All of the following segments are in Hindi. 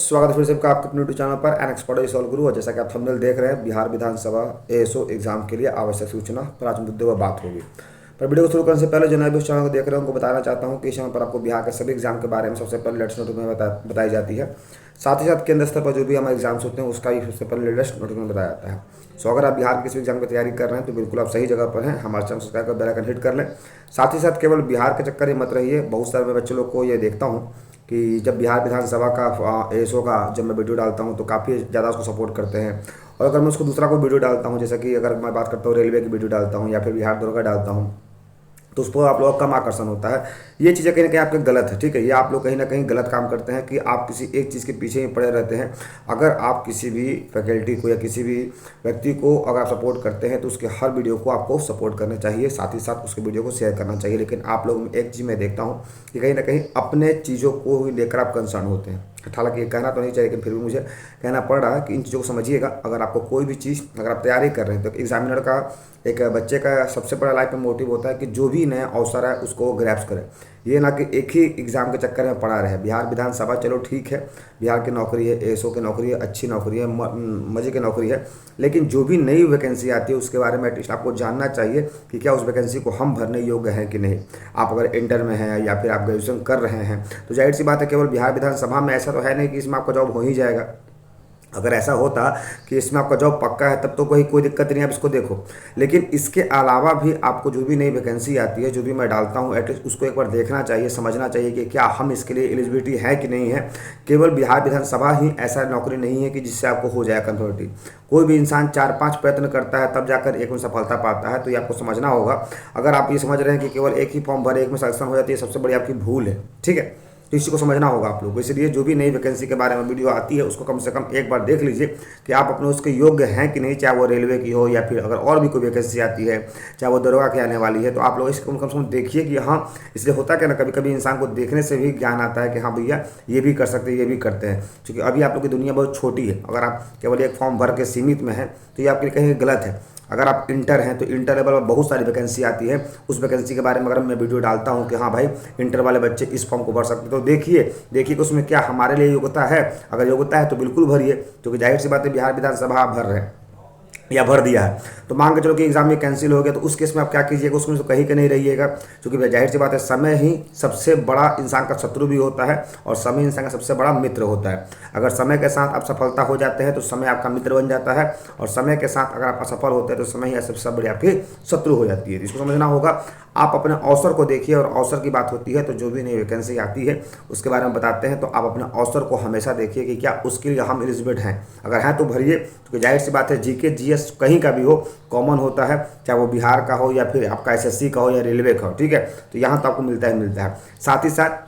स्वागत है फिर से आपका आपके अपने यूट्यूब चैनल पर एन एक्सपर्ट सॉल्व गुरु। और जैसा कि आप थंबनेल देख रहे हैं, बिहार विधानसभा एएसओ एग्जाम के लिए आवश्यक सूचना पर आज मुद्दे पर बात होगी। पर वीडियो को शुरू करने से पहले जो नए भी उस चैनल को देख रहे हैं उनको बताना चाहता हूं कि इस चैनल पर आपको बिहार के सभी एग्जाम के बारे में सबसे पहले लेटेस्ट नोटिफिकेशन बताई जाती है। साथ ही साथ केंद्र स्तर पर जो भी हमारे एग्जाम्स होते हैं उसका भी सबसे पहले लेटेस्ट नोटिफिकेशन बताया जाता है। सो अगर आप बिहार के किसी एग्जाम की तैयारी कर रहे हैं तो बिल्कुल आप सही जगह पर हैं। हमारे चैनल सब्सक्राइब कर बेल आइकन हिट कर लें। साथ ही साथ केवल बिहार के चक्कर में मत रहिए। बहुत सारे बच्चे लोग को ये देखता हूँ कि जब बिहार विधानसभा का एएसओ का जब मैं वीडियो डालता हूं तो काफ़ी ज़्यादा उसको सपोर्ट करते हैं। और अगर मैं उसको दूसरा कोई वीडियो डालता हूं, जैसे कि अगर मैं बात करता हूं रेलवे की वीडियो डालता हूं या फिर बिहार दौरा डालता हूं, तो उस पर आप लोगों का कम आकर्षण होता है। ये चीज़ें कहीं ना कहीं आपके गलत है, ठीक है। ये आप लोग कहीं ना कहीं गलत काम करते हैं कि आप किसी एक चीज़ के पीछे ही पड़े रहते हैं। अगर आप किसी भी फैकल्टी को या किसी भी व्यक्ति को अगर आप सपोर्ट करते हैं तो उसके हर वीडियो को आपको सपोर्ट करना चाहिए, साथ ही साथ उसके वीडियो को शेयर करना चाहिए। लेकिन आप लोग एक चीज़ मैं देखता हूँ कि कहीं ना कहीं अपने चीज़ों को ही लेकर आप कंसर्न होते हैं। हालांकि ये कहना तो नहीं चाहिए, लेकिन फिर भी मुझे कहना पड़ रहा है कि इन चीज़ों को समझिएगा। अगर आपको कोई भी चीज़ अगर आप तैयारी कर रहे हैं तो एग्जामिनर का एक बच्चे का सबसे बड़ा लाइफ में मोटिव होता है कि जो भी नया अवसर है उसको ग्रैप्स करें। ये ना कि एक ही एग्ज़ाम के चक्कर में पड़ा रहे। बिहार विधानसभा चलो ठीक है, बिहार की नौकरी है, एएसओ की नौकरी है, अच्छी नौकरी है, मज़े की नौकरी है। लेकिन जो भी नई वैकेंसी आती है उसके बारे में एटलीस्ट आपको जानना चाहिए कि क्या उस वैकेंसी को हम भरने योग्य हैं कि नहीं। आप अगर इंटर में हैं या फिर आप ग्रेजुएशन कर रहे हैं तो जाहिर सी बात है केवल बिहार विधानसभा में ऐसा तो है नहीं कि इसमें आपका जॉब हो ही जाएगा। अगर ऐसा होता कि इसमें आपका जॉब पक्का है तब तो कोई दिक्कत नहीं, आप इसको देखो। लेकिन इसके अलावा भी आपको जो भी नई वैकेंसी आती है, जो भी मैं डालता हूँ, एटलीस्ट उसको एक बार देखना चाहिए, समझना चाहिए कि क्या हम इसके लिए एलिजिबिलिटी है कि नहीं है। केवल बिहार विधानसभा ही ऐसा नौकरी नहीं है कि जिससे आपको हो जाए कन्वर्टी। कोई भी इंसान 4-5 प्रयत्न करता है तब जाकर एक में सफलता पाता है। तो ये आपको समझना होगा। अगर आप ये समझ रहे हैं कि केवल एक ही फॉर्म भरे एक में सिलेक्शन हो जाती है, सबसे बड़ी आपकी भूल है, ठीक है। तो इसी को समझना होगा आप लोगों को। इसलिए जो भी नई वैकेंसी के बारे में वीडियो आती है उसको कम से कम एक बार देख लीजिए कि आप अपने उसके योग्य हैं कि नहीं। चाहे वो रेलवे की हो या फिर अगर और भी कोई वैकेंसी आती है, चाहे वो दरोगा की आने वाली है, तो आप लोग इसको कम से कम देखिए कि हाँ। इसलिए होता क्या ना, कभी कभी इंसान को देखने से भी ज्ञान आता है कि हाँ भैया ये भी कर सकते हैं, ये भी करते हैं। क्योंकि अभी आप लोग की दुनिया बहुत छोटी है। अगर आप केवल एक फॉर्म भर के सीमित में हैं तो ये आपके लिए कहीं गलत है। अगर आप इंटर हैं तो इंटर लेवल में बहुत सारी वैकेंसी आती है। उस वैकेंसी के बारे में अगर मैं वीडियो डालता हूं कि हाँ भाई इंटर वाले बच्चे इस फॉर्म को भर सकते हैं, तो देखिए कि उसमें क्या हमारे लिए योग्यता है। अगर योग्यता है तो बिल्कुल भरिए, क्योंकि जाहिर सी बात है बिहार विधानसभा आप भर रहे हैं या भर दिया है तो मान के चलो कि एग्जाम में कैंसिल हो गया, तो उस केस में आप क्या कीजिएगा, उसमें तो कहीं के नहीं रहिएगा। क्योंकि जाहिर सी बात है समय ही सबसे बड़ा इंसान का शत्रु भी होता है और समय इंसान का सबसे बड़ा मित्र होता है। अगर समय के साथ आप सफलता हो जाते हैं तो समय आपका मित्र बन जाता है, और समय के साथ अगर आप असफल होते हैं तो समय ही सबसे बड़ी आपकी शत्रु हो जाती है। इसको समझना होगा। आप अपने अवसर को देखिए, और अवसर की बात होती है तो जो भी नई वैकेंसी आती है उसके बारे में बताते हैं, तो आप अपने अवसर को हमेशा देखिए कि क्या उसके लिए हम एलिजिबल हैं। अगर हैं तो भरिए, क्योंकि जाहिर सी बात है जीके जीएस कहीं का भी हो कॉमन होता है, चाहे वो बिहार का हो या फिर आपका एसएससी का हो या रेलवे का हो, ठीक है। तो यहाँ तो आपको मिलता है। साथ ही साथ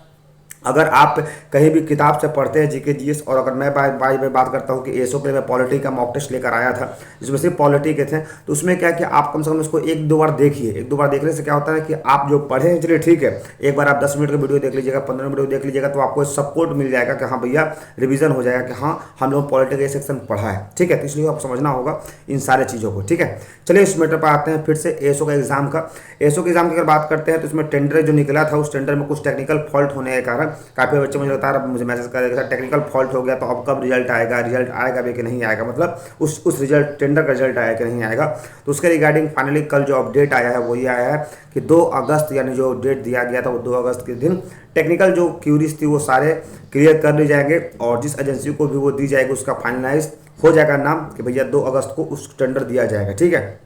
अगर आप कहीं भी किताब से पढ़ते हैं जीके जीएस, और अगर मैं बात करता हूँ कि एएसओ के लिए मैं पॉलिटी का मॉक टेस्ट लेकर आया था जिसमें सिर्फ पॉलिटी के थे, तो उसमें क्या कि आप कम से कम इसको 1-2 बार देखिए। 1-2 बार देखने से क्या होता है कि आप जो पढ़े हैं चलिए ठीक है, एक बार आप 10 मिनट का वीडियो देख लीजिएगा, 15 मिनट वीडियो देख लीजिएगा, तो आपको सपोर्ट मिल जाएगा कि हाँ भैया रिविजन हो जाएगा कि हाँ हम लोग पॉलिटी का सेक्शन पढ़ा है, ठीक है। तो इसलिए आप समझना होगा इन सारे चीज़ों को, ठीक है। चलिए इस मैटर पर आते हैं फिर से एएसओ का एग्जाम का। एएसओ के एग्जाम की अगर बात करते हैं तो इसमें टेंडर जो निकला था उस टेंडर में कुछ टेक्निकल फॉल्ट होने के कारण काफ़ी बच्चे बता रहा, मुझे मैसेज कर देगा टेक्निकल फॉल्ट हो गया, तो अब कब रिजल्ट आएगा भी कि नहीं आएगा, मतलब उस रिजल्ट टेंडर का रिजल्ट आया कि नहीं आएगा। तो उसके रिगार्डिंग फाइनली कल जो अपडेट आया है वो ये आया है कि 2 अगस्त यानी जो डेट दिया गया था वो 2 अगस्त के दिन टेक्निकल जो क्यूरीज थी वो सारे क्लियर कर ली जाएंगे, और जिस एजेंसी को भी वो दी जाएगी उसका फाइनलाइज हो जाएगा नाम कि भैया 2 अगस्त को उस टेंडर दिया जाएगा, ठीक है।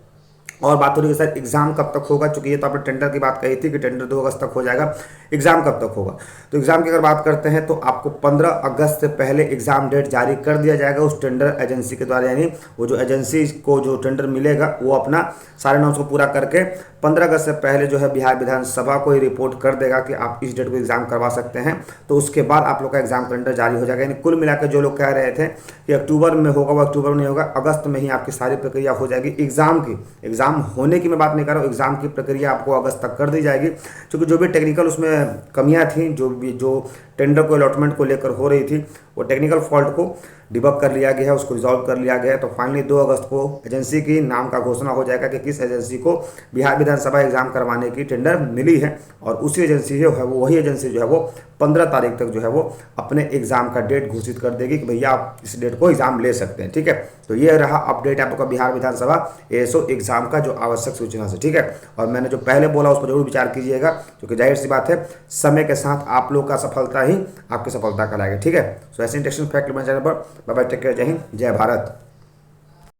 और बात हो रही है सर एग्जाम कब तक होगा, चूंकि ये तो आपने टेंडर की बात कही थी कि टेंडर 2 अगस्त तक हो जाएगा, एग्जाम कब तक होगा। तो एग्जाम की अगर बात करते हैं तो आपको 15 अगस्त से पहले एग्जाम डेट जारी कर दिया जाएगा उस टेंडर एजेंसी के द्वारा। यानी वो जो एजेंसी को जो टेंडर मिलेगा वो अपना सारे नॉर्म्स को पूरा करके 15 अगस्त से पहले जो है बिहार विधानसभा को रिपोर्ट कर देगा कि आप इस डेट को एग्जाम करवा सकते हैं। तो उसके बाद आप लोग का एग्जाम कैलेंडर जारी हो जाएगा। यानी कुल मिलाकर जो लोग कह रहे थे कि अक्टूबर में होगा वो अक्टूबर में नहीं होगा, अगस्त में ही आपकी सारी प्रक्रिया हो जाएगी एग्जाम की। एग्जाम होने की मैं बात नहीं कर रहा हूँ, एग्जाम की प्रक्रिया आपको अगस्त तक कर दी जाएगी। क्योंकि जो भी टेक्निकल उसमें कमियां थी, जो टेंडर को अलॉटमेंट को लेकर हो रही थी, वो टेक्निकल फॉल्ट को डिबग कर लिया गया है, उसको रिजॉल्व कर लिया गया है। तो फाइनली 2 अगस्त को एजेंसी की नाम का घोषणा हो जाएगा कि किस एजेंसी को बिहार विधानसभा एग्जाम करवाने की टेंडर मिली है, और उसी एजेंसी जो है वो वही एजेंसी जो है वो 15 तारीख तक जो है वो अपने एग्जाम का डेट घोषित कर देगी कि भैया आप इस डेट को एग्जाम ले सकते हैं। ठीक है, तो ये रहा अपडेट आपका बिहार विधानसभा एएसओ एग्जाम का जो आवश्यक सूचना से। ठीक है, और मैंने जो पहले बोला उस पर जरूर विचार कीजिएगा, क्योंकि जाहिर सी बात है समय के साथ आप लोग का सफलता ही आपकी सफलता कहलाएगी। ठीक है, सो ऐसे इंटरेस्टिंग फैक्ट मेरे चैनल पर। बाय बाय, टेक केयर, जय हिंद, जय भारत।